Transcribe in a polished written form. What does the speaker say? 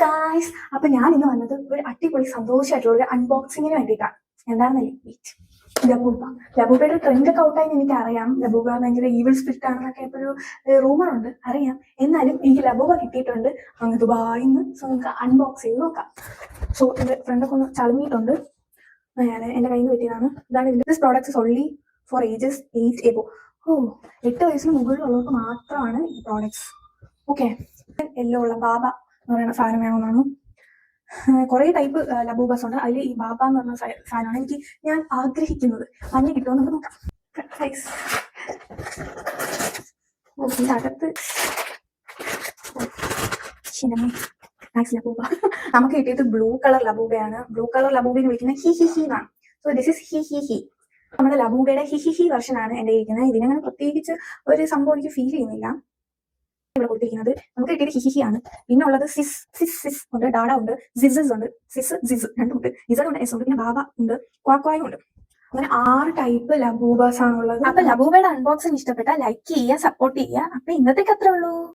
Guys, അപ്പൊ ഞാൻ ഇന്ന് വന്നത് ഒരു അടിപൊളി സന്തോഷമായിട്ടുള്ള ഒരു അൺബോക്സിങ്ങിന് വേണ്ടിയിട്ടാണ്. എന്താണെന്നല്ലേ, വെയിറ്റ്. ലബൂബ ലബൂബയുടെ ട്രെൻഡ് ഒക്കെ ഔട്ടായി എനിക്ക് അറിയാം. ലബൂബ ഭയങ്കര ഈവിൾ സ്പിരിറ്റ് ആണെന്നൊക്കെ ഇപ്പൊ ഒരു റൂമർ ഉണ്ട്, അറിയാം. എന്നാലും എനിക്ക് ലബൂബ കിട്ടിയിട്ടുണ്ട് അങ്ങ് ദുബായിന്ന്. സോ നമുക്ക് അൺബോക്സ് ചെയ്ത് നോക്കാം. സോ എന്റെ ഫ്രണ്ടൊക്കെ ഒന്ന് ചളങ്ങിയിട്ടുണ്ട്. ഞാൻ എന്റെ കയ്യിൽ നിന്ന് പറ്റിയതാണ്. ഇതാണ് ഇതിന്റെ this products only four ages 8 above. 8 വയസ്സിന് മുകളിലുള്ളവർക്ക് മാത്രമാണ് ഈ പ്രോഡക്ട്സ്. ഓക്കെ, യെല്ലോ ഉള്ള ബാബ എന്ന് പറയുന്ന സാധനം വേണമെന്നാണ്. കുറെ ടൈപ്പ് ലബൂബസ് ഉണ്ട്. അതിൽ ഈ ബാബ എന്ന് പറഞ്ഞ സാധനമാണ് ഞാൻ ആഗ്രഹിക്കുന്നത്. മഞ്ഞ കിട്ടുമോ നമുക്ക് നോക്കാം. ഇതിന്റെ അകത്ത് ലബൂബ നമുക്ക് കിട്ടിയത് ബ്ലൂ കളർ ലബൂബയാണ്. ബ്ലൂ കളർ ലബൂബിനെ വിളിക്കുന്നത് ഹി ഹി ഹി എന്നാണ്. So this is he he he. നമ്മുടെ ലബൂബയുടെ ഹി ഹി ഹി വെർഷൻ ആണ് എന്റെ ഇരിക്കുന്നത്. ഇതിനങ്ങനെ പ്രത്യേകിച്ച് ഒരു സംഭവം എനിക്ക് ഫീൽ ചെയ്യുന്നില്ല. ഇവിടെ കൊടുത്തിരിക്കുന്നത് നമുക്ക് കിട്ടിയത് ഹിഹിഹി ആണ്. പിന്നെ ഉള്ളത് സിസ് സിസ് സിസ് ഉണ്ട്, ഡാഡ ഉണ്ട്, സിസസ് ഉണ്ട്, സിസ് സിസ് രണ്ടുണ്ട്, ഇസഡ് ഉണ്ട്, എസ് ഉണ്ട്, പിന്നെ ബാബ ഉണ്ട്, ക്വാക്വായും ഉണ്ട്. അങ്ങനെ 6 ടൈപ്പ് ലബൂബാസ് ആണുള്ളത്. അപ്പൊ ലബൂബയുടെ അൺബോക്സിംഗ് ഇഷ്ടപ്പെട്ട ലൈക്ക് ചെയ്യുക, സപ്പോർട്ട് ചെയ്യുക. അപ്പൊ ഇന്നത്തേക്ക് അത്രേ ഉള്ളൂ.